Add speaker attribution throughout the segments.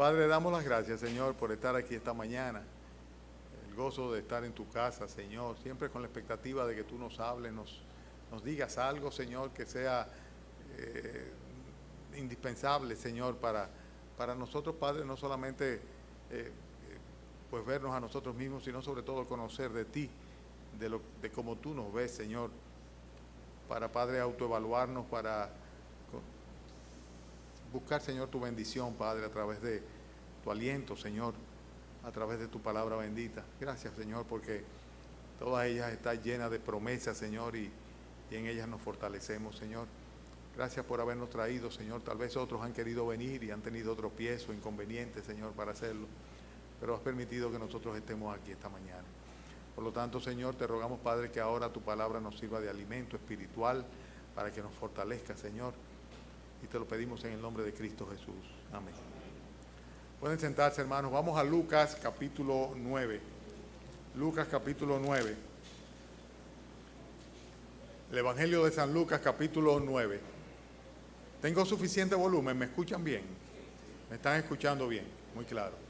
Speaker 1: Padre, damos las gracias, Señor, por estar aquí esta mañana. El gozo de estar en tu casa, Señor, siempre con la expectativa de que tú nos hables, nos digas algo, Señor, que sea indispensable, Señor, para nosotros, Padre, no solamente pues vernos a nosotros mismos, sino sobre todo conocer de ti, de cómo tú nos ves, Señor, para, Padre, autoevaluarnos, para buscar, Señor, tu bendición, Padre, a través de tu aliento, Señor, a través de tu palabra bendita. Gracias, Señor, porque todas ellas están llenas de promesas, Señor, y en ellas nos fortalecemos, Señor. Gracias por habernos traído, Señor. Tal vez otros han querido venir y han tenido tropiezos o inconvenientes, Señor, para hacerlo, pero has permitido que nosotros estemos aquí esta mañana. Por lo tanto, Señor, te rogamos, Padre, que ahora tu palabra nos sirva de alimento espiritual para que nos fortalezca, Señor. Y te lo pedimos en el nombre de Cristo Jesús. Amén. Pueden sentarse, hermanos. Vamos a Lucas capítulo 9. Lucas capítulo 9. El Evangelio de San Lucas capítulo 9. Tengo suficiente volumen. ¿Me escuchan bien? ¿Me están escuchando bien? Muy claro.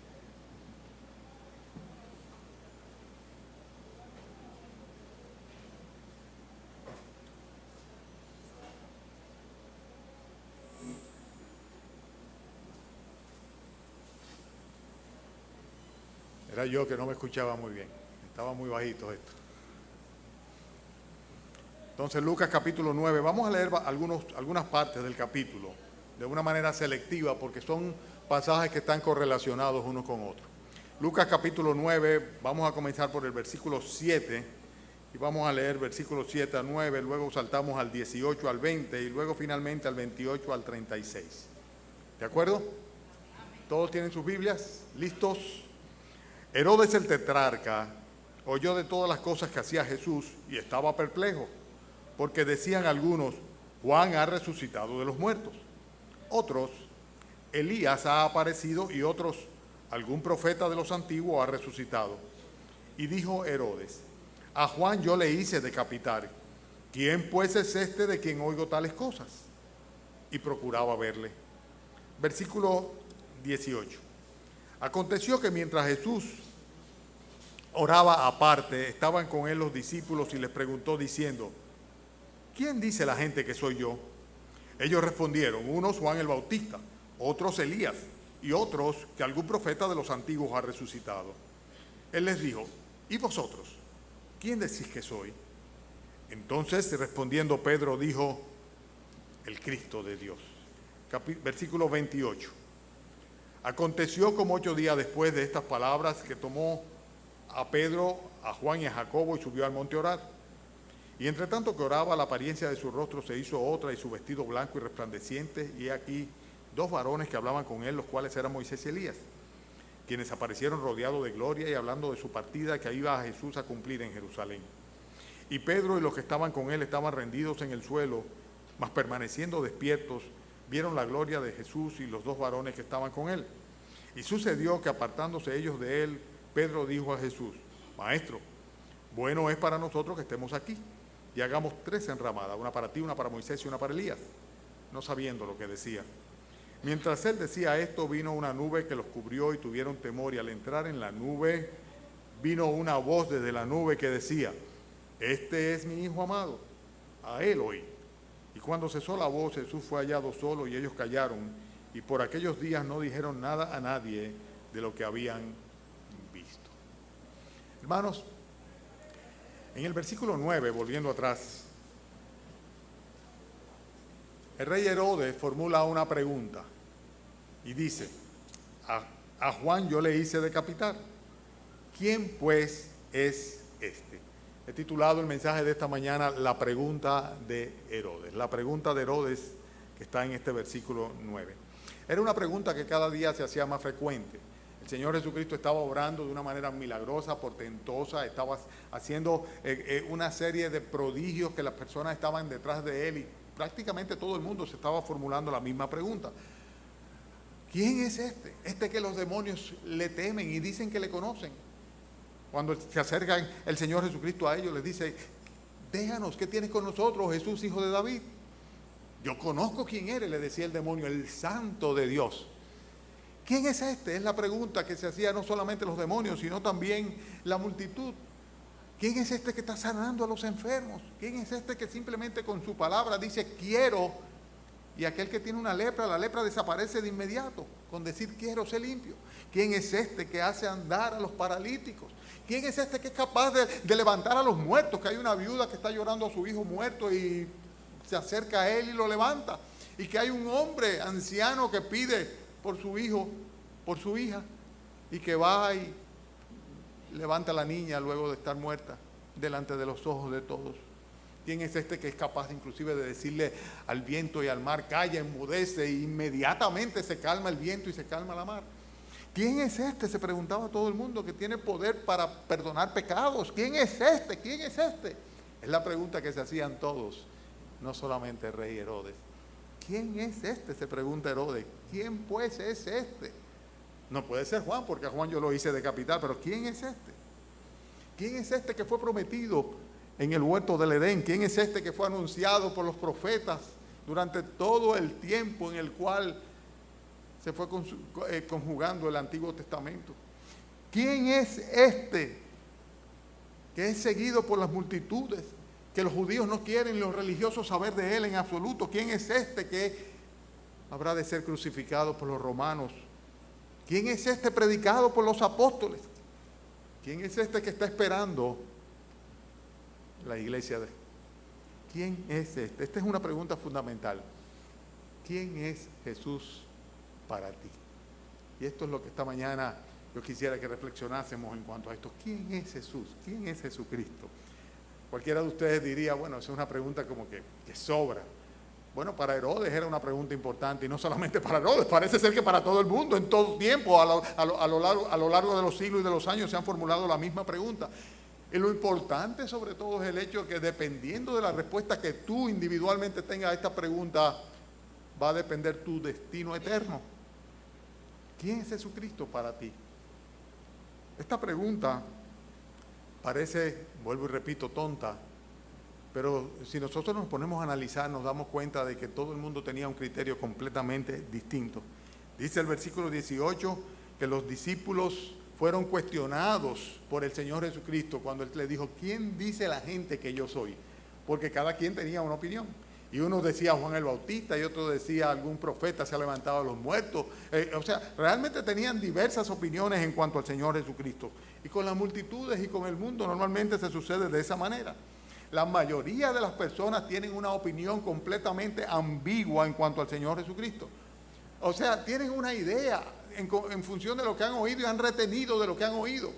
Speaker 1: Era yo que no me escuchaba muy bien. Estaba muy bajito esto. Entonces, Lucas capítulo 9. Vamos a leer algunas partes del capítulo de una manera selectiva porque son pasajes que están correlacionados unos con otros. Lucas capítulo 9, vamos a comenzar por el versículo 7 y vamos a leer versículos 7 a 9, luego saltamos al 18 al 20 y luego finalmente al 28 al 36. ¿De acuerdo? ¿Todos tienen sus Biblias? ¿Listos? Herodes el tetrarca oyó de todas las cosas que hacía Jesús y estaba perplejo, porque decían algunos, Juan ha resucitado de los muertos. Otros, Elías ha aparecido, y otros, algún profeta de los antiguos ha resucitado. Y dijo Herodes, a Juan yo le hice decapitar. ¿Quién pues es este de quien oigo tales cosas? Y procuraba verle. Versículo 18. Aconteció que mientras Jesús oraba aparte, estaban con él los discípulos y les preguntó diciendo, ¿quién dice la gente que soy yo? Ellos respondieron, unos Juan el Bautista, otros Elías, y otros que algún profeta de los antiguos ha resucitado. Él les dijo, ¿y vosotros? ¿Quién decís que soy? Entonces, respondiendo Pedro, dijo, el Cristo de Dios. Versículo 28. Aconteció como 8 días después de estas palabras que tomó a Pedro, a Juan y a Jacobo y subió al monte a orar. Y entre tanto que oraba, la apariencia de su rostro se hizo otra y su vestido blanco y resplandeciente, y he aquí 2 varones que hablaban con él, los cuales eran Moisés y Elías, quienes aparecieron rodeados de gloria y hablando de su partida que iba a Jesús a cumplir en Jerusalén. Y Pedro y los que estaban con él estaban rendidos en el suelo, mas permaneciendo despiertos, vieron la gloria de Jesús y los 2 varones que estaban con él. Y sucedió que apartándose ellos de él, Pedro dijo a Jesús, Maestro, bueno es para nosotros que estemos aquí, y hagamos 3 enramadas, una para ti, una para Moisés y una para Elías, no sabiendo lo que decía. Mientras él decía esto, vino una nube que los cubrió y tuvieron temor, y al entrar en la nube, vino una voz desde la nube que decía, este es mi Hijo amado, a él oí. Y cuando cesó la voz, Jesús fue hallado solo y ellos callaron, y por aquellos días no dijeron nada a nadie de lo que habían visto. Hermanos, en el versículo 9, volviendo atrás, el rey Herodes formula una pregunta y dice, a Juan yo le hice decapitar. ¿Quién pues es este? He titulado el mensaje de esta mañana La pregunta de Herodes. La pregunta de Herodes que está en este versículo 9. Era una pregunta que cada día se hacía más frecuente. El Señor Jesucristo estaba obrando de una manera milagrosa, portentosa, estaba haciendo una serie de prodigios que las personas estaban detrás de él y prácticamente todo el mundo se estaba formulando la misma pregunta. ¿Quién es este? Este que los demonios le temen y dicen que le conocen. Cuando se acerca el Señor Jesucristo a ellos, les dice, déjanos, ¿qué tienes con nosotros, Jesús, hijo de David? Yo conozco quién eres, le decía el demonio, el santo de Dios. ¿Quién es este? Es la pregunta que se hacía no solamente los demonios, sino también la multitud. ¿Quién es este que está sanando a los enfermos? ¿Quién es este que simplemente con su palabra dice quiero? Y aquel que tiene una lepra, la lepra desaparece de inmediato con decir quiero ser limpio. ¿Quién es este que hace andar a los paralíticos? ¿Quién es este que es capaz de levantar a los muertos? Que hay una viuda que está llorando a su hijo muerto y se acerca a él y lo levanta. Y que hay un hombre anciano que pide por su hijo, por su hija, y que va y levanta a la niña luego de estar muerta delante de los ojos de todos. ¿Quién es este que es capaz inclusive de decirle al viento y al mar, calla, enmudece, e inmediatamente se calma el viento y se calma la mar? ¿Quién es este? Se preguntaba todo el mundo, que tiene poder para perdonar pecados. ¿Quién es este? ¿Quién es este? Es la pregunta que se hacían todos, no solamente el rey Herodes. ¿Quién es este? Se pregunta Herodes. ¿Quién pues es este? No puede ser Juan, porque a Juan yo lo hice decapitar, pero ¿quién es este? ¿Quién es este que fue prometido en el huerto del Edén? ¿Quién es este que fue anunciado por los profetas durante todo el tiempo en el cual se fue conjugando el Antiguo Testamento? ¿Quién es este que es seguido por las multitudes, que los judíos no quieren, los religiosos saber de él en absoluto? ¿Quién es este que habrá de ser crucificado por los romanos? ¿Quién es este predicado por los apóstoles? ¿Quién es este que está esperando la iglesia? ¿Quién es este? Esta es una pregunta fundamental. ¿Quién es Jesús para ti? Y esto es lo que esta mañana yo quisiera que reflexionásemos en cuanto a esto. ¿Quién es Jesús? ¿Quién es Jesucristo? Cualquiera de ustedes diría, bueno, esa es una pregunta como que sobra. Bueno, para Herodes era una pregunta importante, y no solamente para Herodes, parece ser que para todo el mundo, en todo tiempo, a lo largo de los siglos y de los años se han formulado la misma pregunta. Y lo importante sobre todo es el hecho de que dependiendo de la respuesta que tú individualmente tengas a esta pregunta, va a depender tu destino eterno. ¿Quién es Jesucristo para ti? Esta pregunta parece, vuelvo y repito, tonta, pero si nosotros nos ponemos a analizar, nos damos cuenta de que todo el mundo tenía un criterio completamente distinto. Dice el versículo 18 que los discípulos fueron cuestionados por el Señor Jesucristo cuando Él les dijo, ¿quién dice la gente que yo soy? Porque cada quien tenía una opinión. Y uno decía Juan el Bautista y otro decía algún profeta se ha levantado a los muertos. O sea, realmente tenían diversas opiniones en cuanto al Señor Jesucristo. Y con las multitudes y con el mundo normalmente se sucede de esa manera. La mayoría de las personas tienen una opinión completamente ambigua en cuanto al Señor Jesucristo. O sea, tienen una idea en función de lo que han oído y han retenido de lo que han oído.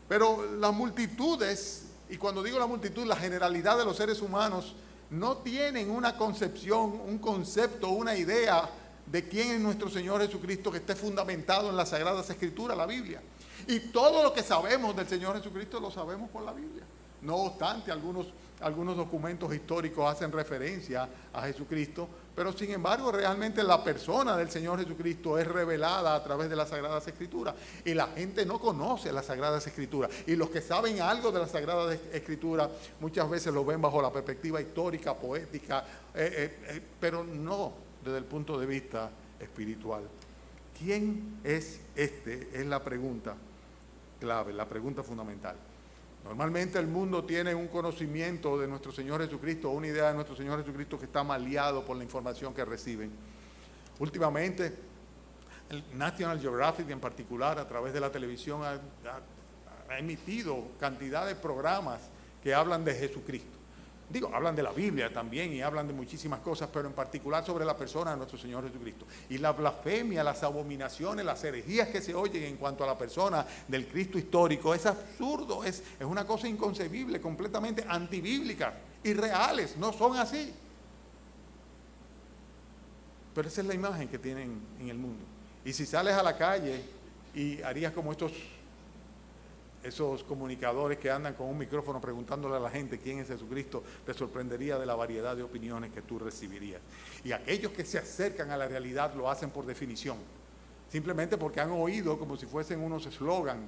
Speaker 1: Pero las multitudes, y cuando digo la multitud, la generalidad de los seres humanos, no tienen una concepción, un concepto, una idea de quién es nuestro Señor Jesucristo que esté fundamentado en las Sagradas Escrituras, la Biblia. Y todo lo que sabemos del Señor Jesucristo lo sabemos por la Biblia. No obstante, algunos documentos históricos hacen referencia a Jesucristo, pero sin embargo realmente la persona del Señor Jesucristo es revelada a través de las Sagradas Escrituras. Y la gente no conoce las Sagradas Escrituras. Y los que saben algo de las Sagradas Escrituras muchas veces lo ven bajo la perspectiva histórica, poética, pero no desde el punto de vista espiritual. ¿Quién es este? Es la pregunta clave, la pregunta fundamental. Normalmente el mundo tiene un conocimiento de nuestro Señor Jesucristo, una idea de nuestro Señor Jesucristo que está maleado por la información que reciben. Últimamente, el National Geographic en particular, a través de la televisión, ha emitido cantidad de programas que hablan de Jesucristo. Digo, hablan de la Biblia también y hablan de muchísimas cosas, pero en particular sobre la persona de nuestro Señor Jesucristo. Y la blasfemia, las abominaciones, las herejías que se oyen en cuanto a la persona del Cristo histórico, es absurdo, es una cosa inconcebible, completamente antibíblica, irreales, no son así. Pero esa es la imagen que tienen en el mundo. Y si sales a la calle y harías como esos comunicadores que andan con un micrófono preguntándole a la gente quién es Jesucristo, te sorprendería de la variedad de opiniones que tú recibirías. Y aquellos que se acercan a la realidad lo hacen por definición, simplemente porque han oído como si fuesen unos eslogan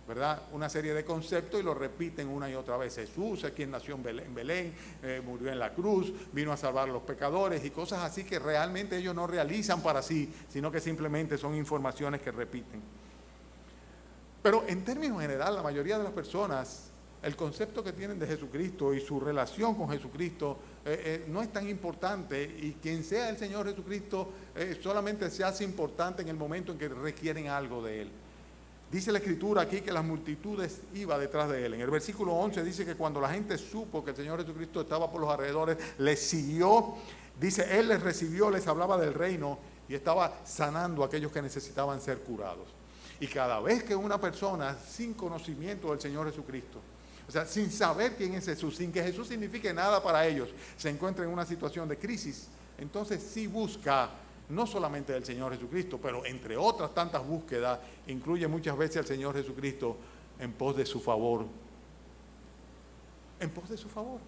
Speaker 1: ¿verdad? Una serie de conceptos y lo repiten una y otra vez. Jesús es quien nació en Belén, murió en la cruz, vino a salvar a los pecadores y cosas así que realmente ellos no realizan para sí, sino que simplemente son informaciones que repiten. Pero en términos general, la mayoría de las personas, el concepto que tienen de Jesucristo y su relación con Jesucristo no es tan importante, y quien sea el Señor Jesucristo solamente se hace importante en el momento en que requieren algo de Él. Dice la Escritura aquí que las multitudes iban detrás de Él. En el versículo 11 dice que cuando la gente supo que el Señor Jesucristo estaba por los alrededores, les siguió. Dice, Él les recibió, les hablaba del reino y estaba sanando a aquellos que necesitaban ser curados. Y cada vez que una persona sin conocimiento del Señor Jesucristo, o sea, sin saber quién es Jesús, sin que Jesús signifique nada para ellos, se encuentra en una situación de crisis, entonces sí busca no solamente del Señor Jesucristo, pero entre otras tantas búsquedas, incluye muchas veces al Señor Jesucristo en pos de su favor. En pos de su favor.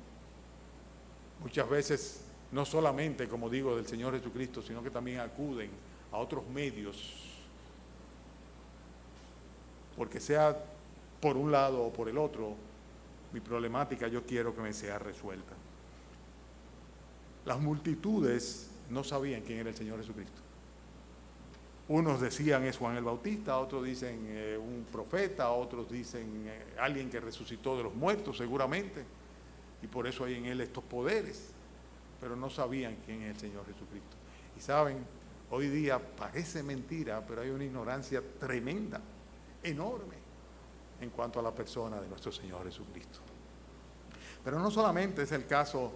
Speaker 1: Muchas veces, no solamente, como digo, del Señor Jesucristo, sino que también acuden a otros medios, porque sea por un lado o por el otro, mi problemática yo quiero que me sea resuelta. Las multitudes no sabían quién era el Señor Jesucristo. Unos decían es Juan el Bautista, otros dicen un profeta, otros dicen alguien que resucitó de los muertos seguramente, y por eso hay en él estos poderes, pero no sabían quién es el Señor Jesucristo. Y saben, hoy día parece mentira, pero hay una ignorancia tremenda, enorme, en cuanto a la persona de nuestro Señor Jesucristo. Pero no solamente es el caso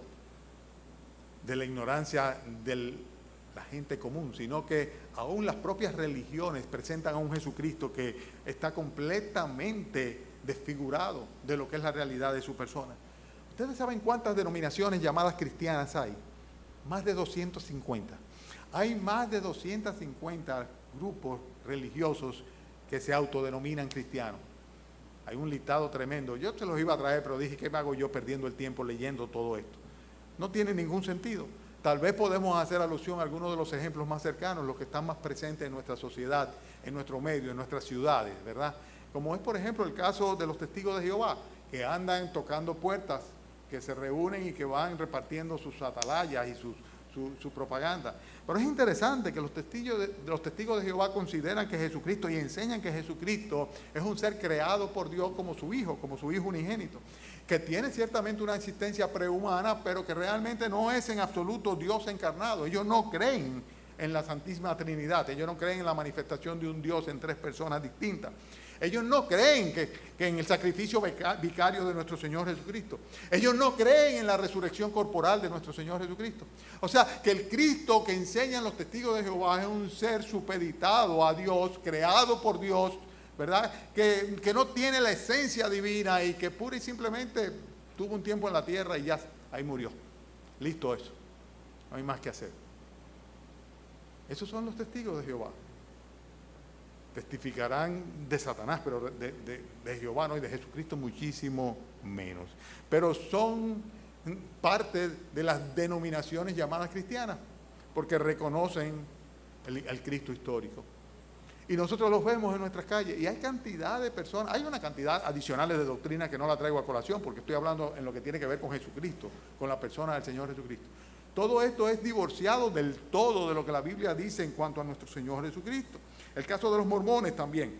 Speaker 1: de la ignorancia de la gente común, sino que aún las propias religiones presentan a un Jesucristo que está completamente desfigurado de lo que es la realidad de su persona. ¿Ustedes saben cuántas denominaciones llamadas cristianas hay? Más de 250. Hay más de 250 grupos religiosos que se autodenominan cristianos. Hay un listado tremendo. Yo te los iba a traer, pero dije, ¿qué me hago yo perdiendo el tiempo leyendo todo esto? No tiene ningún sentido. Tal vez podemos hacer alusión a algunos de los ejemplos más cercanos, los que están más presentes en nuestra sociedad, en nuestro medio, en nuestras ciudades, ¿verdad? Como es, por ejemplo, el caso de los testigos de Jehová, que andan tocando puertas, que se reúnen y que van repartiendo sus atalayas y su propaganda. Pero es interesante que los testigos de Jehová consideran que Jesucristo y enseñan que Jesucristo es un ser creado por Dios como su Hijo unigénito, que tiene ciertamente una existencia prehumana, pero que realmente no es en absoluto Dios encarnado. Ellos no creen en la Santísima Trinidad, ellos no creen en la manifestación de un Dios en tres personas distintas. Ellos no creen que en el sacrificio vicario de nuestro Señor Jesucristo. Ellos no creen en la resurrección corporal de nuestro Señor Jesucristo. O sea, que el Cristo que enseñan los testigos de Jehová es un ser supeditado a Dios, creado por Dios, ¿verdad? Que no tiene la esencia divina y que pura y simplemente tuvo un tiempo en la tierra y ya ahí murió. Listo eso. No hay más que hacer. Esos son los testigos de Jehová. Testificarán de Satanás, pero de Jehová no, y de Jesucristo muchísimo menos. Pero son parte de las denominaciones llamadas cristianas, porque reconocen el Cristo histórico. Y nosotros los vemos en nuestras calles, y hay cantidad de personas, hay una cantidad adicional de doctrinas que no la traigo a colación, porque estoy hablando en lo que tiene que ver con Jesucristo, con la persona del Señor Jesucristo. Todo esto es divorciado del todo de lo que la Biblia dice en cuanto a nuestro Señor Jesucristo. El caso de los mormones también.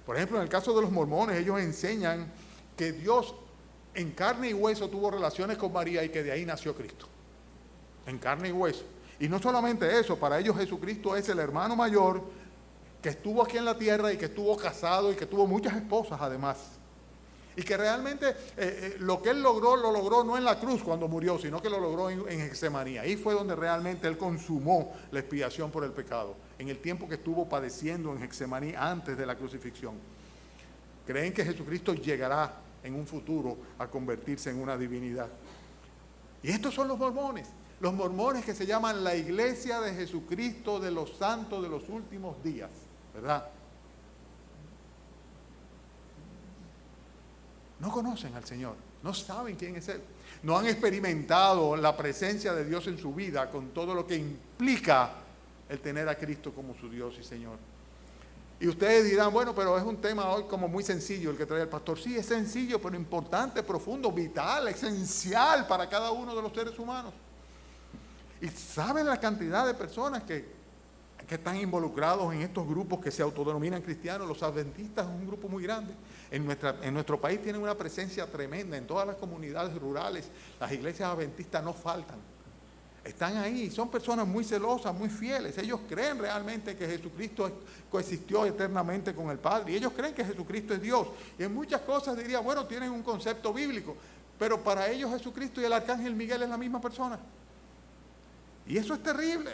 Speaker 1: Por ejemplo, en el caso de los mormones, ellos enseñan que Dios en carne y hueso tuvo relaciones con María y que de ahí nació Cristo. En carne y hueso. Y no solamente eso, para ellos Jesucristo es el hermano mayor que estuvo aquí en la tierra y que estuvo casado y que tuvo muchas esposas además. Y que realmente lo que él logró, lo logró no en la cruz cuando murió, sino que lo logró en Getsemaní. Ahí fue donde realmente él consumó la expiación por el pecado, en el tiempo que estuvo padeciendo en Getsemaní antes de la crucifixión. Creen que Jesucristo llegará en un futuro a convertirse en una divinidad. Y estos son los mormones que se llaman la Iglesia de Jesucristo de los Santos de los Últimos Días, ¿verdad? No conocen al Señor, no saben quién es Él. No han experimentado la presencia de Dios en su vida con todo lo que implica el tener a Cristo como su Dios y Señor. Y ustedes dirán, bueno, pero es un tema hoy como muy sencillo el que trae el pastor. Sí, es sencillo, pero importante, profundo, vital, esencial para cada uno de los seres humanos. Y ¿saben la cantidad de personas que están involucrados en estos grupos que se autodenominan cristianos? Los adventistas es un grupo muy grande. En nuestro país tienen una presencia tremenda. En todas las comunidades rurales, las iglesias adventistas no faltan. Están ahí, son personas muy celosas, muy fieles. Ellos creen realmente que Jesucristo coexistió eternamente con el Padre. Y ellos creen que Jesucristo es Dios. Y en muchas cosas diría, bueno, tienen un concepto bíblico. Pero para ellos Jesucristo y el arcángel Miguel es la misma persona. Y eso es terrible,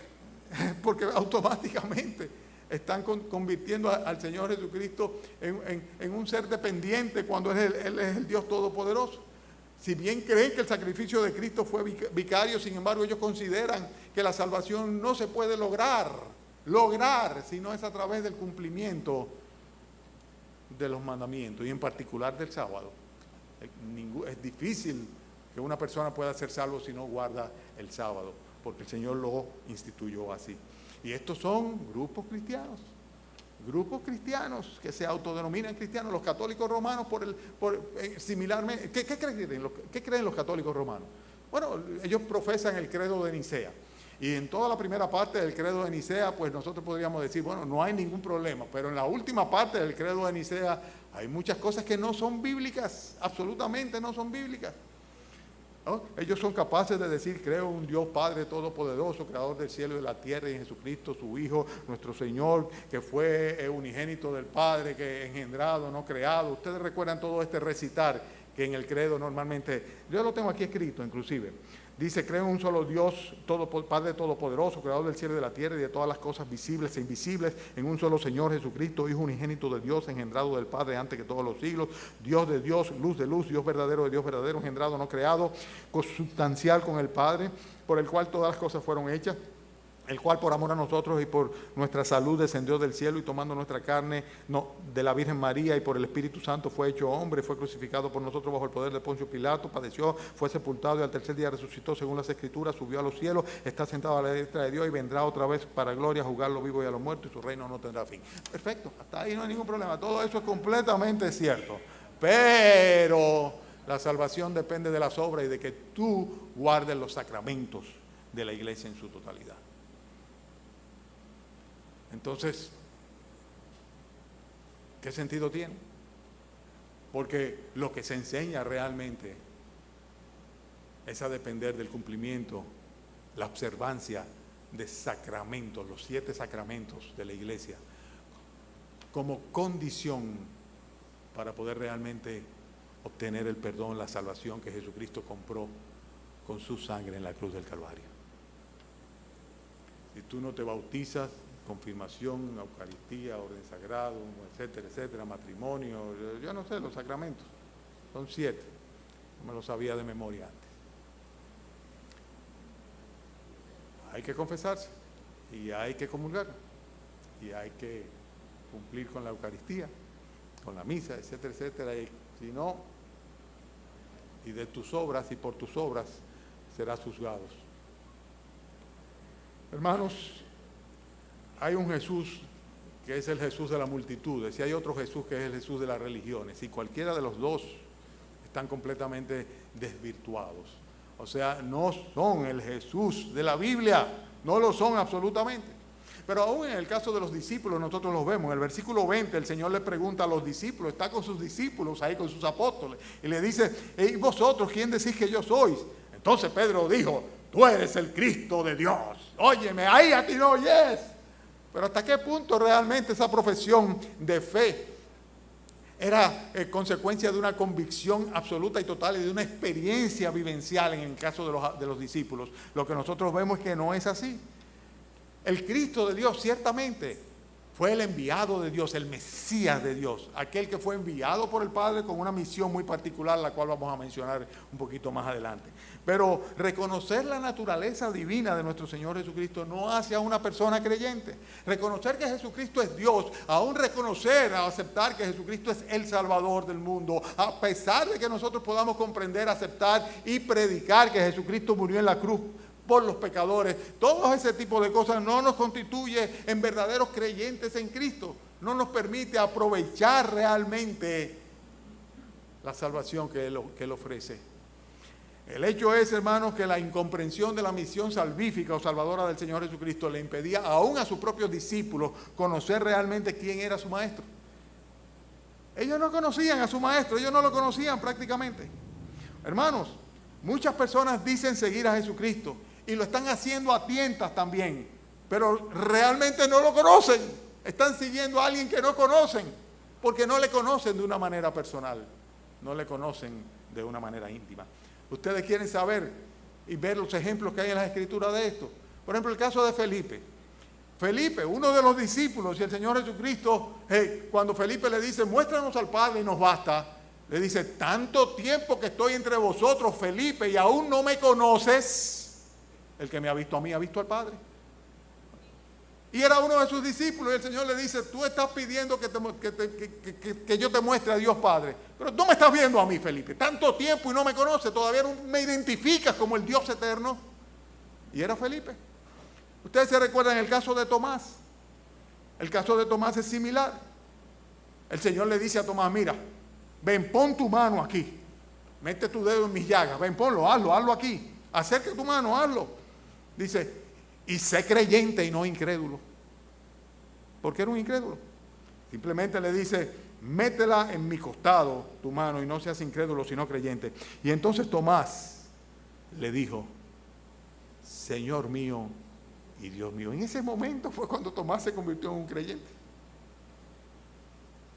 Speaker 1: porque automáticamente están convirtiendo al Señor Jesucristo en un ser dependiente cuando Él es el Dios Todopoderoso. Si bien creen que el sacrificio de Cristo fue vicario, sin embargo ellos consideran que la salvación no se puede lograr, si no es a través del cumplimiento de los mandamientos y en particular del sábado. Es difícil que una persona pueda ser salvo si no guarda el sábado, porque el Señor lo instituyó así. Y estos son grupos cristianos que se autodenominan cristianos. Los católicos romanos, similarmente, ¿qué creen los católicos romanos? Bueno, ellos profesan el credo de Nicea. Y en toda la primera parte del credo de Nicea, pues nosotros podríamos decir, bueno, no hay ningún problema. Pero en la última parte del credo de Nicea hay muchas cosas que no son bíblicas, absolutamente no son bíblicas. ¿No? Ellos son capaces de decir, creo en un Dios Padre Todopoderoso, Creador del cielo y de la tierra, y en Jesucristo, su Hijo, nuestro Señor, que fue unigénito del Padre, que engendrado, no creado. Ustedes recuerdan todo este recitar que en el credo normalmente, yo lo tengo aquí escrito inclusive. Dice, creo en un solo Dios, Padre Todopoderoso, Creador del cielo y de la tierra y de todas las cosas visibles e invisibles, en un solo Señor Jesucristo, Hijo unigénito de Dios, engendrado del Padre antes que todos los siglos, Dios de Dios, luz de luz, Dios verdadero de Dios verdadero, engendrado, no creado, consubstancial con el Padre, por el cual todas las cosas fueron hechas, el cual por amor a nosotros y por nuestra salud descendió del cielo y tomando nuestra carne de la Virgen María y por el Espíritu Santo fue hecho hombre, fue crucificado por nosotros bajo el poder de Poncio Pilato, padeció, fue sepultado y al tercer día resucitó según las Escrituras, subió a los cielos, está sentado a la diestra de Dios y vendrá otra vez para gloria a juzgar a los vivos y a los muertos y su reino no tendrá fin. Perfecto, hasta ahí no hay ningún problema, todo eso es completamente cierto, pero la salvación depende de las obras y de que tú guardes los sacramentos de la iglesia en su totalidad. Entonces, ¿qué sentido tiene? Porque lo que se enseña realmente es a depender del cumplimiento, la observancia de sacramentos, los 7 sacramentos de la iglesia, como condición para poder realmente obtener el perdón, la salvación que Jesucristo compró con su sangre en la cruz del Calvario. Si tú no te bautizas, confirmación, Eucaristía, orden sagrado, etcétera, etcétera, matrimonio, yo no sé, los sacramentos, son 7, no me lo sabía de memoria antes. Hay que confesarse, y hay que comulgar, y hay que cumplir con la Eucaristía, con la misa, etcétera, etcétera, y si no, y de tus obras y por tus obras serás juzgados. Hermanos, hay un Jesús que es el Jesús de la multitud, y hay otro Jesús que es el Jesús de las religiones, y cualquiera de los dos están completamente desvirtuados. O sea, no son el Jesús de la Biblia, no lo son absolutamente. Pero aún en el caso de los discípulos nosotros los vemos. En el versículo 20 el Señor le pregunta a los discípulos, está con sus discípulos ahí, con sus apóstoles, y le dice, ¿y vosotros quién decís que yo sois? Entonces Pedro dijo, tú eres el Cristo de Dios. Óyeme, ahí a ti no oyes. Pero ¿hasta qué punto realmente esa profesión de fe era consecuencia de una convicción absoluta y total y de una experiencia vivencial en el caso de los discípulos? Lo que nosotros vemos es que no es así. El Cristo de Dios ciertamente fue el enviado de Dios, el Mesías de Dios, aquel que fue enviado por el Padre con una misión muy particular, la cual vamos a mencionar un poquito más adelante. Pero reconocer la naturaleza divina de nuestro Señor Jesucristo no hace a una persona creyente. Reconocer que Jesucristo es Dios, aún reconocer, aceptar que Jesucristo es el Salvador del mundo, a pesar de que nosotros podamos comprender, aceptar y predicar que Jesucristo murió en la cruz por los pecadores. Todo ese tipo de cosas no nos constituye en verdaderos creyentes en Cristo. No nos permite aprovechar realmente la salvación que Él ofrece. El hecho es, hermanos, que la incomprensión de la misión salvífica o salvadora del Señor Jesucristo le impedía aún a sus propios discípulos conocer realmente quién era su maestro. Ellos no conocían a su maestro, ellos no lo conocían prácticamente. Hermanos, muchas personas dicen seguir a Jesucristo y lo están haciendo a tientas también, pero realmente no lo conocen. Están siguiendo a alguien que no conocen, porque no le conocen de una manera personal, no le conocen de una manera íntima. Ustedes quieren saber y ver los ejemplos que hay en las Escrituras de esto. Por ejemplo, el caso de Felipe. Felipe, uno de los discípulos, y el Señor Jesucristo, cuando Felipe le dice, muéstranos al Padre y nos basta, le dice, tanto tiempo que estoy entre vosotros, Felipe, y aún no me conoces. El que me ha visto a mí ha visto al Padre. Y era uno de sus discípulos, y el Señor le dice, tú estás pidiendo que yo te muestre a Dios Padre, pero tú me estás viendo a mí, Felipe, tanto tiempo y no me conoces, todavía no me identificas como el Dios eterno. Y era Felipe. Ustedes se recuerdan el caso de Tomás. El caso de Tomás es similar. El Señor le dice a Tomás, mira, ven, pon tu mano aquí, mete tu dedo en mis llagas, ven, ponlo, hazlo aquí, acerca tu mano, hazlo. Dice, y sé creyente y no incrédulo. ¿Por qué era un incrédulo? Simplemente le dice, métela en mi costado tu mano y no seas incrédulo sino creyente. Y entonces Tomás le dijo, Señor mío y Dios mío. En ese momento fue cuando Tomás se convirtió en un creyente.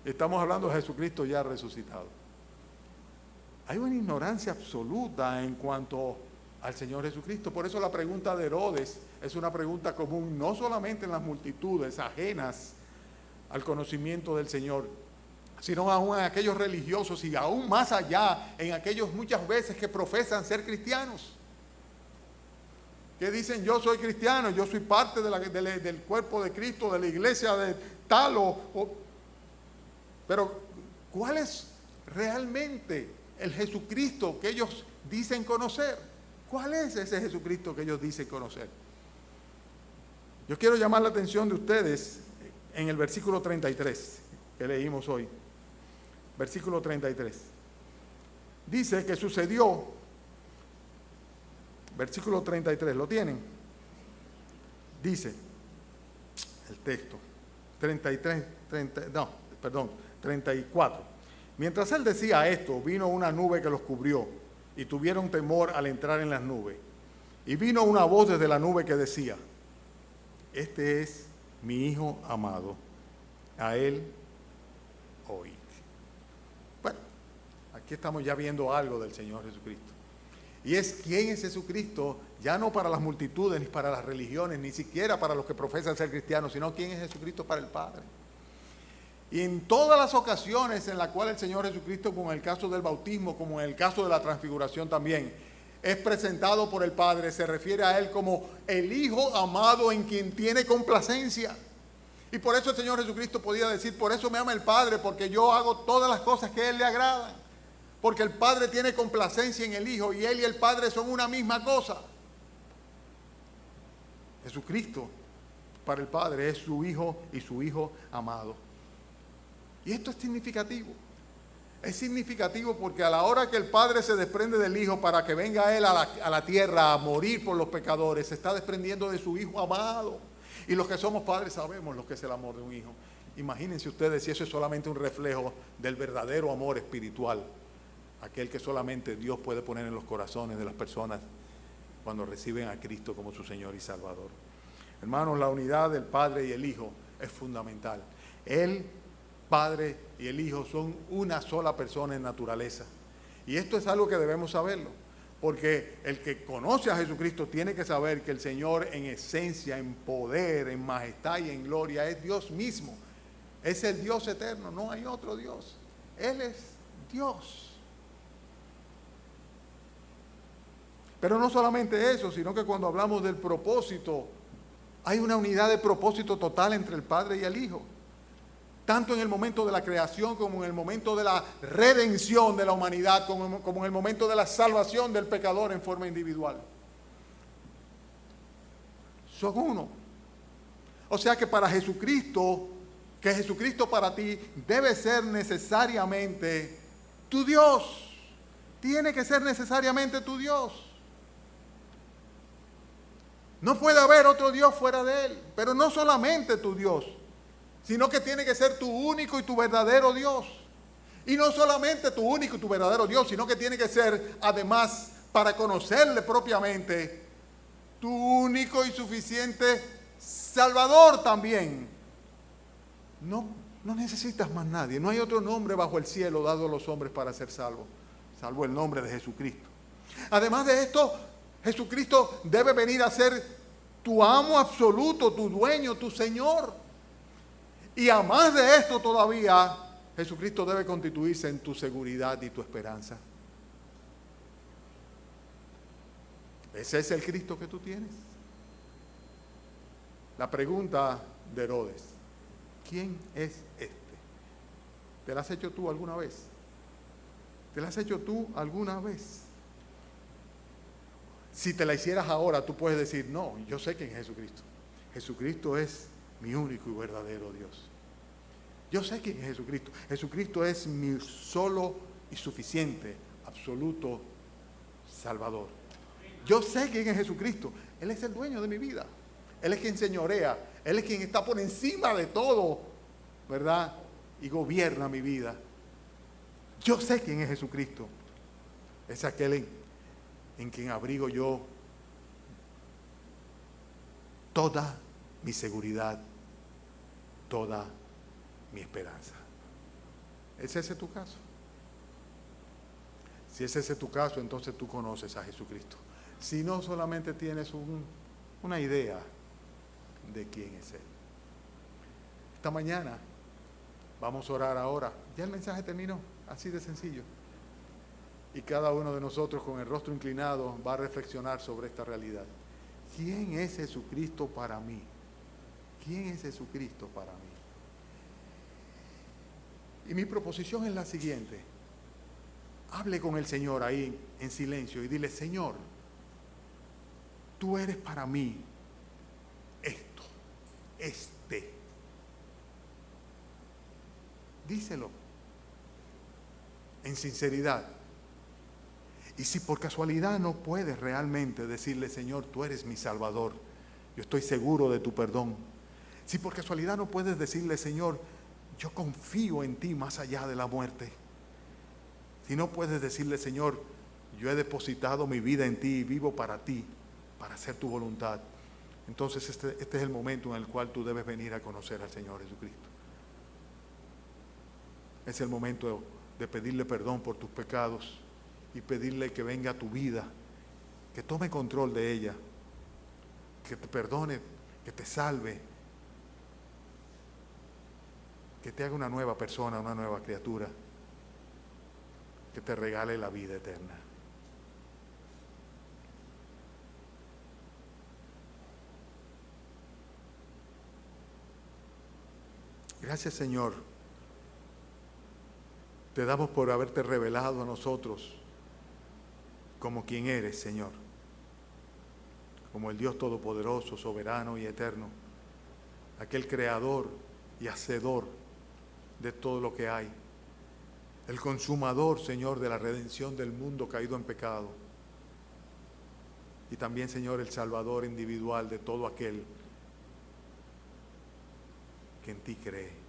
Speaker 1: Estamos hablando de Jesucristo ya resucitado. Hay una ignorancia absoluta en cuanto al Señor Jesucristo. Por eso la pregunta de Herodes es una pregunta común, no solamente en las multitudes ajenas al conocimiento del Señor, sino aún en aquellos religiosos y aún más allá en aquellos muchas veces que profesan ser cristianos. Que dicen, yo soy cristiano, yo soy parte del cuerpo de Cristo, de la iglesia de tal pero ¿cuál es realmente el Jesucristo que ellos dicen conocer? ¿Cuál es ese Jesucristo que ellos dicen conocer? Yo quiero llamar la atención de ustedes en el versículo 33 que leímos hoy. Versículo 33. Dice que sucedió, versículo 33, ¿lo tienen? Dice el texto, 34. Mientras él decía esto, vino una nube que los cubrió y tuvieron temor al entrar en las nubes. Y vino una voz desde la nube que decía, este es mi Hijo amado, a él oíd. Bueno, aquí estamos ya viendo algo del Señor Jesucristo. Y es quién es Jesucristo, ya no para las multitudes, ni para las religiones, ni siquiera para los que profesan ser cristianos, sino quién es Jesucristo para el Padre. Y en todas las ocasiones en las cuales el Señor Jesucristo, como en el caso del bautismo, como en el caso de la transfiguración también, es presentado por el Padre, se refiere a Él como el Hijo amado en quien tiene complacencia. Y por eso el Señor Jesucristo podía decir, por eso me ama el Padre, porque yo hago todas las cosas que a Él le agradan. Porque el Padre tiene complacencia en el Hijo y Él y el Padre son una misma cosa. Jesucristo para el Padre es su Hijo y su Hijo amado. Y esto es significativo. Es significativo porque a la hora que el Padre se desprende del Hijo para que venga Él a la tierra a morir por los pecadores, se está desprendiendo de su Hijo amado. Y los que somos padres sabemos lo que es el amor de un hijo. Imagínense ustedes si eso es solamente un reflejo del verdadero amor espiritual, aquel que solamente Dios puede poner en los corazones de las personas cuando reciben a Cristo como su Señor y Salvador. Hermanos, la unidad del Padre y el Hijo es fundamental. El Padre y el Hijo son una sola persona en naturaleza. Y esto es algo que debemos saberlo, porque el que conoce a Jesucristo tiene que saber que el Señor en esencia, en poder, en majestad y en gloria es Dios mismo. Es el Dios eterno, no hay otro Dios. Él es Dios. Pero no solamente eso, sino que cuando hablamos del propósito, hay una unidad de propósito total entre el Padre y el Hijo. Tanto en el momento de la creación como en el momento de la redención de la humanidad, como en el momento de la salvación del pecador en forma individual. son uno. O sea que para Jesucristo, que Jesucristo para ti debe ser necesariamente tu Dios. Tiene que ser necesariamente tu Dios. No puede haber otro Dios fuera de Él, pero no solamente tu Dios, sino que tiene que ser tu único y tu verdadero Dios. Y no solamente tu único y tu verdadero Dios, sino que tiene que ser, además, para conocerle propiamente, tu único y suficiente Salvador también. No necesitas más nadie. No hay otro nombre bajo el cielo dado a los hombres para ser salvos, salvo el nombre de Jesucristo. Además de esto, Jesucristo debe venir a ser tu amo absoluto, tu dueño, tu Señor. Y a más de esto todavía, Jesucristo debe constituirse en tu seguridad y tu esperanza. ¿Ese es el Cristo que tú tienes? La pregunta de Herodes: ¿quién es este? ¿Te la has hecho tú alguna vez? ¿Te la has hecho tú alguna vez? Si te la hicieras ahora, tú puedes decir: no, yo sé quién es Jesucristo. Jesucristo es mi único y verdadero Dios. Yo sé quién es Jesucristo. Jesucristo es mi solo y suficiente, absoluto Salvador. Yo sé quién es Jesucristo. Él es el dueño de mi vida. Él es quien señorea. Él es quien está por encima de todo, ¿verdad? Y gobierna mi vida. Yo sé quién es Jesucristo. Es aquel en quien abrigo yo toda mi seguridad, toda mi esperanza. ¿Es ese tu caso? Si es ese tu caso, entonces tú conoces a Jesucristo. Si no, solamente tienes una idea de quién es Él. Esta mañana vamos a orar ahora. Ya el mensaje terminó, así de sencillo. Y cada uno de nosotros con el rostro inclinado va a reflexionar sobre esta realidad. ¿Quién es Jesucristo para mí? ¿Quién es Jesucristo para mí? Y mi proposición es la siguiente. Hable con el Señor ahí en silencio y dile: Señor, tú eres para mí esto, este. Díselo en sinceridad. Y si por casualidad no puedes realmente decirle: Señor, tú eres mi Salvador, yo estoy seguro de tu perdón. Si por casualidad no puedes decirle: Señor, yo confío en ti más allá de la muerte. Si no puedes decirle: Señor, yo he depositado mi vida en ti y vivo para ti, para hacer tu voluntad. Entonces este es el momento en el cual tú debes venir a conocer al Señor Jesucristo. Es el momento de pedirle perdón por tus pecados y pedirle que venga a tu vida, que tome control de ella, que te perdone, que te salve, que te haga una nueva persona, una nueva criatura, que te regale la vida eterna. Gracias, Señor. Te damos por haberte revelado a nosotros como quien eres, Señor. Como el Dios todopoderoso, soberano y eterno. Aquel creador y hacedor de todo lo que hay. El consumador, Señor, de la redención del mundo caído en pecado. Y también, Señor, el salvador individual de todo aquel que en ti cree.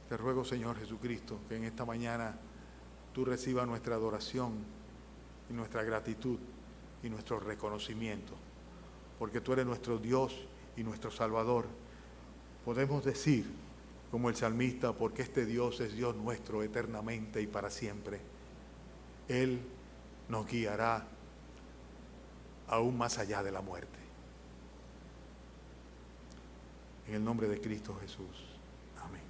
Speaker 1: Te ruego, Señor Jesucristo, que en esta mañana tú recibas nuestra adoración y nuestra gratitud y nuestro reconocimiento, porque tú eres nuestro Dios y nuestro Salvador. Podemos decir, como el salmista, porque este Dios es Dios nuestro eternamente y para siempre. Él nos guiará aún más allá de la muerte. En el nombre de Cristo Jesús. Amén.